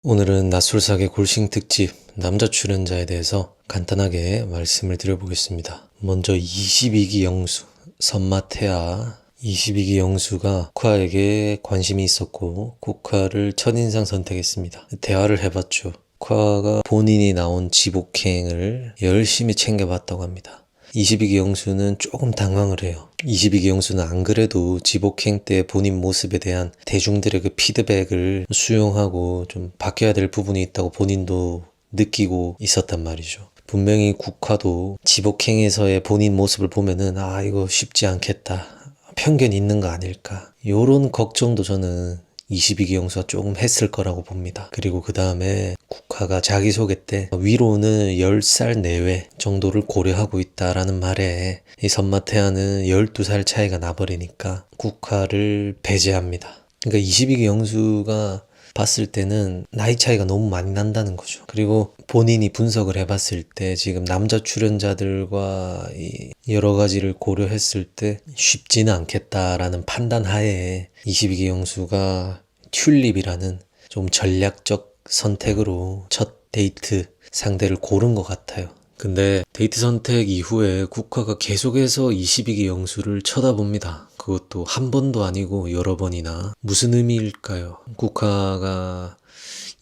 오늘은 낮술사계 골싱 특집 남자 출연자에 대해서 간단하게 말씀을 드려보겠습니다. 먼저 22기 영수 선마태아. 22기 영수가 쿠카에게 관심이 있었고 쿠카를 첫인상 선택했습니다. 대화를 해봤죠. 쿠카가 본인이 나온 지복행을 열심히 챙겨봤다고 합니다. 22기 영수는 조금 당황을 해요. 22기 영수는 안 그래도 지복행 때 본인 모습에 대한 대중들의 그 피드백을 수용하고 좀 바뀌어야 될 부분이 있다고 본인도 느끼고 있었단 말이죠. 분명히 국화도 지복행에서의 본인 모습을 보면은 이거 쉽지 않겠다, 편견이 있는 거 아닐까, 요런 걱정도 저는 22기 영수가 조금 했을 거라고 봅니다. 그리고 그 다음에 국화가 자기소개 때 위로는 10살 내외 정도를 고려하고 있다라는 말에 이 선마태아는 12살 차이가 나버리니까 국화를 배제합니다. 그러니까 22기 영수가 봤을 때는 나이 차이가 너무 많이 난다는 거죠. 그리고 본인이 분석을 해봤을 때 지금 남자 출연자들과 여러 가지를 고려했을 때 쉽지는 않겠다라는 판단 하에 22기 영수가 튤립이라는 좀 전략적 선택으로 첫 데이트 상대를 고른 것 같아요. 근데 데이트 선택 이후에 국화가 계속해서 22기 영수를 쳐다봅니다. 그것도 한 번도 아니고 여러 번이나. 무슨 의미일까요? 국화가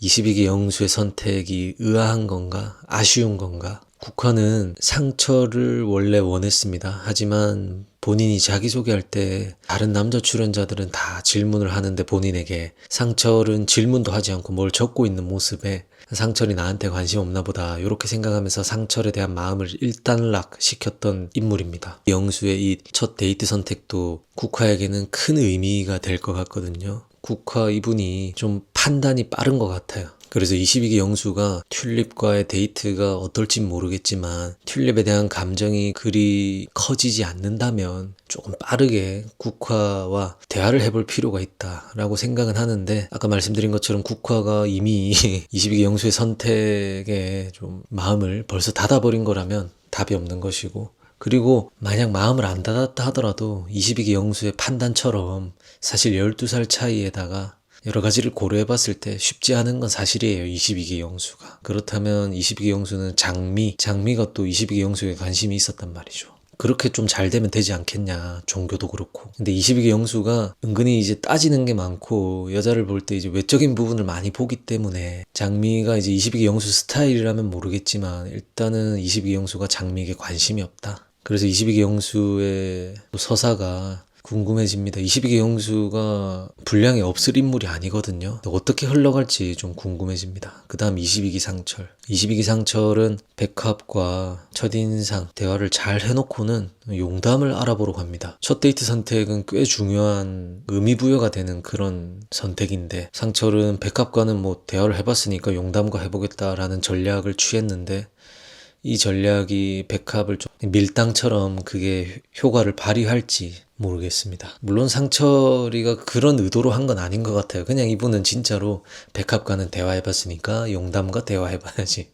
22기 영수의 선택이 의아한 건가? 아쉬운 건가? 국화는 상철을 원래 원했습니다. 하지만 본인이 자기소개할 때 다른 남자 출연자들은 다 질문을 하는데 본인에게 상철은 질문도 하지 않고 뭘 적고 있는 모습에 상철이 나한테 관심 없나 보다, 이렇게 생각하면서 상철에 대한 마음을 일단락 시켰던 인물입니다. 영수의 이 첫 데이트 선택도 국화에게는 큰 의미가 될 것 같거든요. 국화 이분이 좀 판단이 빠른 것 같아요. 그래서 22기 영수가 튤립과의 데이트가 어떨진 모르겠지만 튤립에 대한 감정이 그리 커지지 않는다면 조금 빠르게 국화와 대화를 해볼 필요가 있다라고 생각은 하는데, 아까 말씀드린 것처럼 국화가 이미 22기 영수의 선택에 좀 마음을 벌써 닫아버린 거라면 답이 없는 것이고, 그리고 만약 마음을 안 닫았다 하더라도 22기 영수의 판단처럼 사실 12살 차이에다가 여러 가지를 고려해봤을 때 쉽지 않은 건 사실이에요. 22기 영수가. 그렇다면 22기 영수는 장미가 또 22기 영수에 관심이 있었단 말이죠. 그렇게 좀 잘 되면 되지 않겠냐, 종교도 그렇고. 근데 22기 영수가 은근히 이제 따지는 게 많고 여자를 볼 때 이제 외적인 부분을 많이 보기 때문에 장미가 이제 22기 영수 스타일이라면 모르겠지만 일단은 22기 영수가 장미에게 관심이 없다. 그래서 22기 영수의 서사가 궁금해집니다. 22기 영수가 분량이 없을 인물이 아니거든요. 어떻게 흘러갈지 좀 궁금해집니다. 그 다음 22기 상철. 22기 상철은 백합과 첫인상 대화를 잘 해놓고는 용담을 알아보러 갑니다. 첫 데이트 선택은 꽤 중요한 의미부여가 되는 그런 선택인데, 상철은 백합과는 뭐 대화를 해봤으니까 용담과 해보겠다라는 전략을 취했는데, 이 전략이 백합을 좀 밀당처럼 그게 효과를 발휘할지 모르겠습니다. 물론 상철이가 그런 의도로 한 건 아닌 것 같아요. 그냥 이분은 진짜로 백합과는 대화해봤으니까 용담과 대화해봐야지,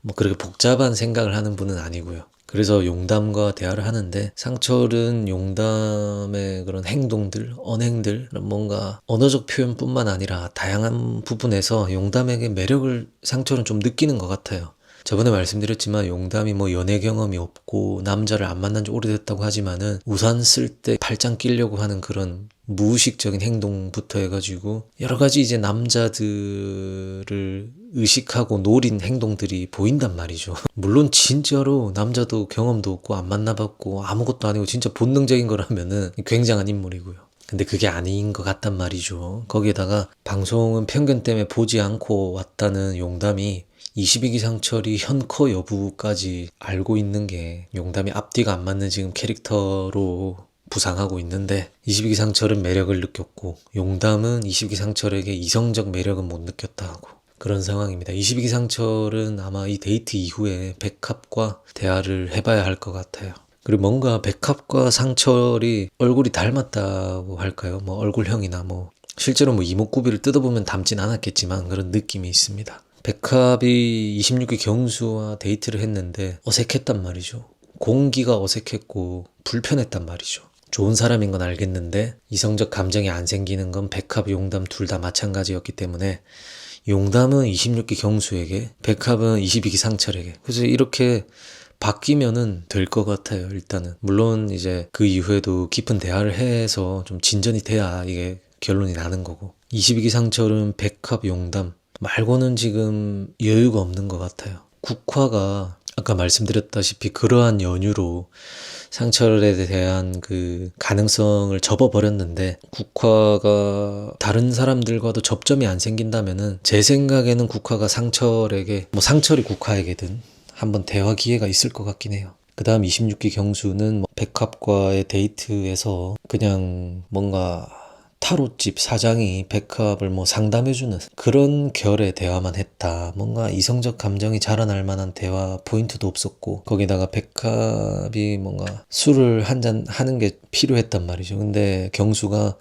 뭐 그렇게 복잡한 생각을 하는 분은 아니고요. 그래서 용담과 대화를 하는데 상철은 용담의 그런 행동들, 언행들, 뭔가 언어적 표현뿐만 아니라 다양한 부분에서 용담에게 매력을 상철은 좀 느끼는 것 같아요. 저번에 말씀드렸지만 용담이 뭐 연애 경험이 없고 남자를 안 만난 지 오래됐다고 하지만은 우산 쓸 때 팔짱 끼려고 하는 그런 무의식적인 행동부터 해가지고 여러 가지 이제 남자들을 의식하고 노린 행동들이 보인단 말이죠. 물론 진짜로 남자도 경험도 없고 안 만나봤고 아무것도 아니고 진짜 본능적인 거라면은 굉장한 인물이고요. 근데 그게 아닌 것 같단 말이죠. 거기에다가 방송은 편견 때문에 보지 않고 왔다는 용담이 22기 상철이 현커 여부까지 알고 있는 게, 용담이 앞뒤가 안 맞는 지금 캐릭터로 부상하고 있는데 22기 상철은 매력을 느꼈고 용담은 22기 상철에게 이성적 매력은 못 느꼈다 하고 그런 상황입니다. 22기 상철은 아마 이 데이트 이후에 백합과 대화를 해봐야 할 것 같아요. 그리고 뭔가 백합과 상철이 얼굴이 닮았다고 할까요? 뭐 얼굴형이나 뭐 실제로 뭐 이목구비를 뜯어보면 닮진 않았겠지만 그런 느낌이 있습니다. 백합이 26기 경수와 데이트를 했는데 어색했단 말이죠. 공기가 어색했고 불편했단 말이죠. 좋은 사람인 건 알겠는데 이성적 감정이 안 생기는 건 백합, 용담 둘 다 마찬가지였기 때문에 용담은 26기 경수에게, 백합은 22기 상철에게. 그래서 이렇게 바뀌면은 될 것 같아요, 일단은. 물론 이제 그 이후에도 깊은 대화를 해서 좀 진전이 돼야 이게 결론이 나는 거고. 22기 상철은 백합, 용담 말고는 지금 여유가 없는 것 같아요. 국화가 아까 말씀드렸다시피 그러한 연유로 상철에 대한 그 가능성을 접어버렸는데, 국화가 다른 사람들과도 접점이 안 생긴다면은 제 생각에는 국화가 상철에게, 뭐 상철이 국화에게든 한번 대화 기회가 있을 것 같긴 해요. 그 다음 26기 경수는 뭐 백합과의 데이트에서 그냥 뭔가 타로집 사장이 백합을 뭐 상담해주는 그런 결의 대화만 했다. 뭔가 이성적 감정이 자라날 만한 대화 포인트도 없었고, 거기다가 백합이 뭔가 술을 한 잔 하는 게 필요했단 말이죠. 근데 경수가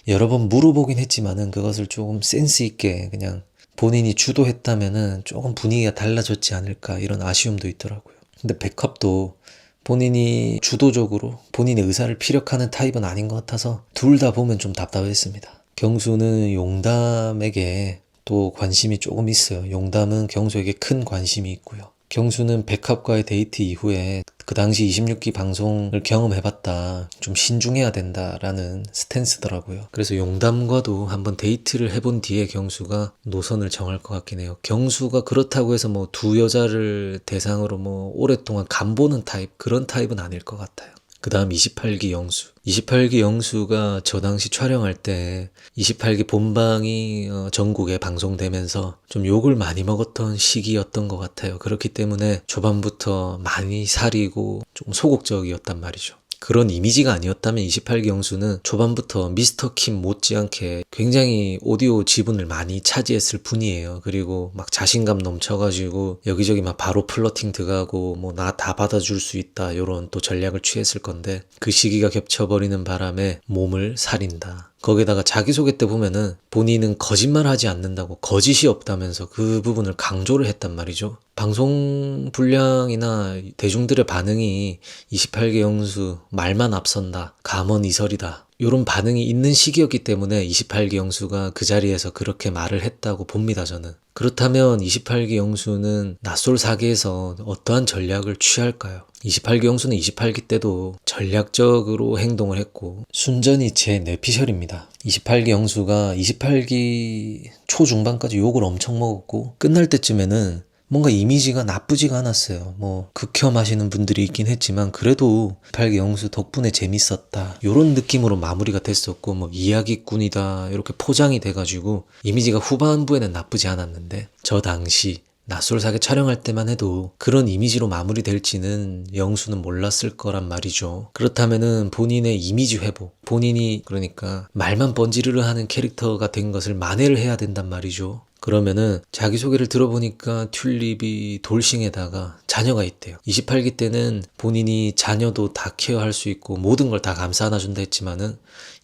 여러 번 물어보긴 했지만은 그것을 조금 센스 있게 그냥 본인이 주도했다면은 조금 분위기가 달라졌지 않을까, 이런 아쉬움도 있더라고요. 근데 백합도 본인이 주도적으로 본인의 의사를 피력하는 타입은 아닌 것 같아서 둘 다 보면 좀 답답했습니다. 경수는 용담에게 또 관심이 조금 있어요. 용담은 경수에게 큰 관심이 있고요. 경수는 백합과의 데이트 이후에 그 당시 26기 방송을 경험해봤다, 좀 신중해야 된다라는 스탠스더라고요. 그래서 용담과도 한번 데이트를 해본 뒤에 경수가 노선을 정할 것 같긴 해요. 경수가 그렇다고 해서 뭐 두 여자를 대상으로 뭐 오랫동안 간보는 타입, 그런 타입은 아닐 것 같아요. 그 다음 28기 영수. 28기 영수가 저 당시 촬영할 때 28기 본방이 전국에 방송되면서 좀 욕을 많이 먹었던 시기였던 것 같아요. 그렇기 때문에 초반부터 많이 사리고 좀 소극적이었단 말이죠. 그런 이미지가 아니었다면 28기 영수는 초반부터 미스터 킴 못지않게 굉장히 오디오 지분을 많이 차지했을 분이에요. 그리고 막 자신감 넘쳐가지고 여기저기 막 바로 플러팅 들어가고 뭐 나 다 받아줄 수 있다, 요런 또 전략을 취했을 건데, 그 시기가 겹쳐버리는 바람에 몸을 사린다. 거기다가 자기소개 때 보면은 본인은 거짓말하지 않는다고, 거짓이 없다면서 그 부분을 강조를 했단 말이죠. 방송 분량이나 대중들의 반응이 28기 영수 말만 앞선다, 감언이설이다, 이런 반응이 있는 시기였기 때문에 28기 영수가 그 자리에서 그렇게 말을 했다고 봅니다, 저는. 그렇다면 28기 영수는 낯솔 사계에서 어떠한 전략을 취할까요? 28기 영수는 28기 때도 전략적으로 행동을 했고, 순전히 제 뇌피셜입니다. 28기 영수가 28기 초중반까지 욕을 엄청 먹었고, 끝날 때쯤에는 뭔가 이미지가 나쁘지가 않았어요. 뭐 극혐하시는 분들이 있긴 했지만 그래도 28기 영수 덕분에 재밌었다, 요런 느낌으로 마무리가 됐었고, 뭐 이야기꾼이다 이렇게 포장이 돼가지고 이미지가 후반부에는 나쁘지 않았는데, 저 당시 낯솔사계 촬영할 때만 해도 그런 이미지로 마무리될지는 영수는 몰랐을 거란 말이죠. 그렇다면은 본인의 이미지 회복, 본인이 그러니까 말만 번지르르 하는 캐릭터가 된 것을 만회를 해야 된단 말이죠. 그러면은 자기소개를 들어보니까 튤립이 돌싱에다가 자녀가 있대요. 28기 때는 본인이 자녀도 다 케어할 수 있고 모든 걸 다 감싸 안아준다 했지만은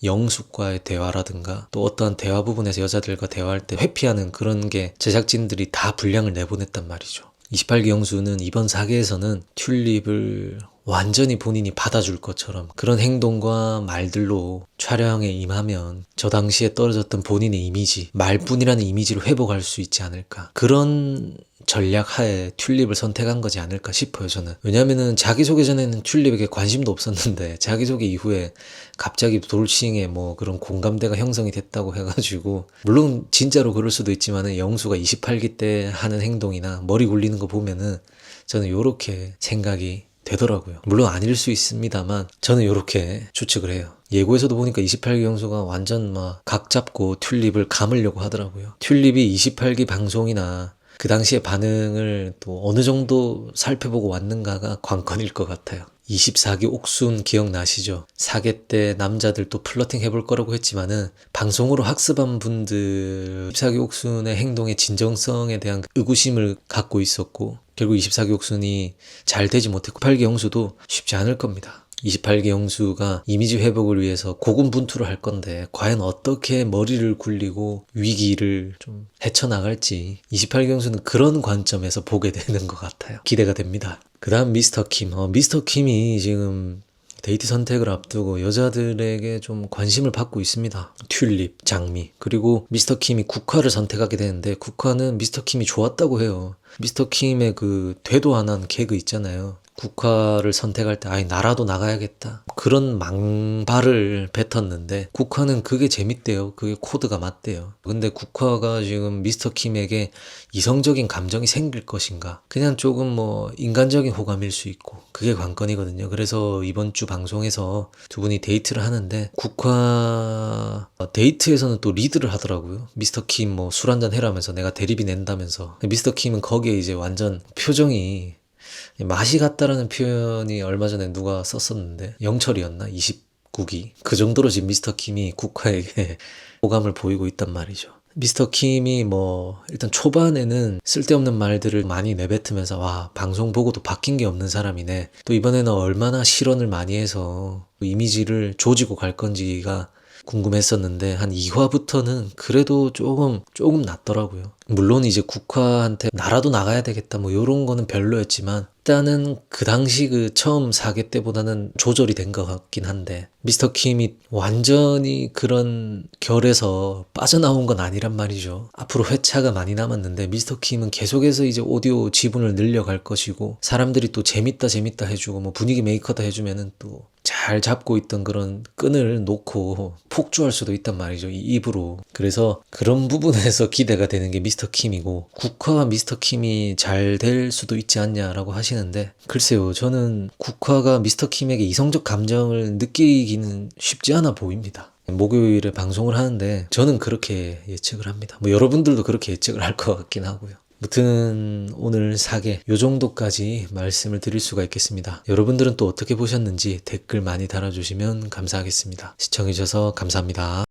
영숙과의 대화라든가 또 어떠한 대화 부분에서 여자들과 대화할 때 회피하는 그런 게 제작진들이 다 분량을 내보냈단 말이죠. 28기 영수는 이번 사계에서는 튤립을 완전히 본인이 받아줄 것처럼 그런 행동과 말들로 촬영에 임하면 저 당시에 떨어졌던 본인의 이미지, 말뿐이라는 이미지를 회복할 수 있지 않을까, 그런 전략 하에 튤립을 선택한 거지 않을까 싶어요, 저는. 왜냐면은 자기소개 전에는 튤립에게 관심도 없었는데 자기소개 이후에 갑자기 돌싱에 뭐 그런 공감대가 형성이 됐다고 해가지고, 물론 진짜로 그럴 수도 있지만은 영수가 28기 때 하는 행동이나 머리 굴리는 거 보면은 저는 요렇게 생각이 되더라고요. 물론 아닐 수 있습니다만 저는 요렇게 추측을 해요. 예고에서도 보니까 28기 영수가 완전 막 각 잡고 튤립을 감으려고 하더라고요. 튤립이 28기 방송이나 그 당시의 반응을 또 어느 정도 살펴보고 왔는가가 관건일 것 같아요. 24기 옥순 기억나시죠? 사계 때 남자들 또 플러팅 해볼 거라고 했지만은 방송으로 학습한 분들 24기 옥순의 행동의 진정성에 대한 의구심을 갖고 있었고, 결국 24기 옥순이 잘 되지 못했고 28기 영수도 쉽지 않을 겁니다. 28기 영수가 이미지 회복을 위해서 고군분투를 할 건데 과연 어떻게 머리를 굴리고 위기를 좀 헤쳐나갈지 28기 영수는 그런 관점에서 보게 되는 것 같아요. 기대가 됩니다. 그 다음 미스터 킴. 미스터 킴이 지금 데이트 선택을 앞두고 여자들에게 좀 관심을 받고 있습니다. 튤립, 장미. 그리고 미스터 킴이 국화를 선택하게 되는데 국화는 미스터 킴이 좋았다고 해요. 미스터 킴의 그 되도 안 한 개그 있잖아요. 국화를 선택할 때 아이 나라도 나가야겠다 그런 망발을 뱉었는데 국화는 그게 재밌대요. 그게 코드가 맞대요. 근데 국화가 지금 미스터 킴에게 이성적인 감정이 생길 것인가, 그냥 조금 뭐 인간적인 호감일 수 있고 그게 관건이거든요. 그래서 이번 주 방송에서 두 분이 데이트를 하는데 국화 데이트에서는 또 리드를 하더라고요. 미스터 킴 뭐 술 한잔 해라면서 내가 대리비 낸다면서. 미스터 킴은 거기에 이제 완전 표정이 맛이 같다라는 표현이 얼마 전에 누가 썼었는데 영철이었나? 29기 그 정도로 지금 미스터 킴이 국화에게 호감을 보이고 있단 말이죠. 미스터 킴이 뭐 일단 초반에는 쓸데없는 말들을 많이 내뱉으면서 와 방송 보고도 바뀐 게 없는 사람이네, 또 이번에는 얼마나 실언을 많이 해서 이미지를 조지고 갈 건지가 궁금했었는데 한 2화부터는 그래도 조금 낫더라고요. 물론 이제 국화한테 나라도 나가야 되겠다 뭐 요런 거는 별로였지만 일단은 그 당시 그 처음 사계 때보다는 조절이 된 것 같긴 한데 미스터 킴이 완전히 그런 결에서 빠져나온 건 아니란 말이죠. 앞으로 회차가 많이 남았는데 미스터 킴은 계속해서 이제 오디오 지분을 늘려갈 것이고 사람들이 또 재밌다 해주고 뭐 분위기 메이커다 해주면은 또 잘 잡고 있던 그런 끈을 놓고 폭주할 수도 있단 말이죠, 이 입으로. 그래서 그런 부분에서 기대가 되는 게 미스터 킴이고 국화와 미스터 킴이 잘 될 수도 있지 않냐라고 하시는데 글쎄요, 저는 국화가 미스터 킴에게 이성적 감정을 느끼기는 쉽지 않아 보입니다. 목요일에 방송을 하는데 저는 그렇게 예측을 합니다. 뭐 여러분들도 그렇게 예측을 할 것 같긴 하고요. 무튼 오늘 사계 요 정도까지 말씀을 드릴 수가 있겠습니다. 여러분들은 또 어떻게 보셨는지 댓글 많이 달아주시면 감사하겠습니다. 시청해주셔서 감사합니다.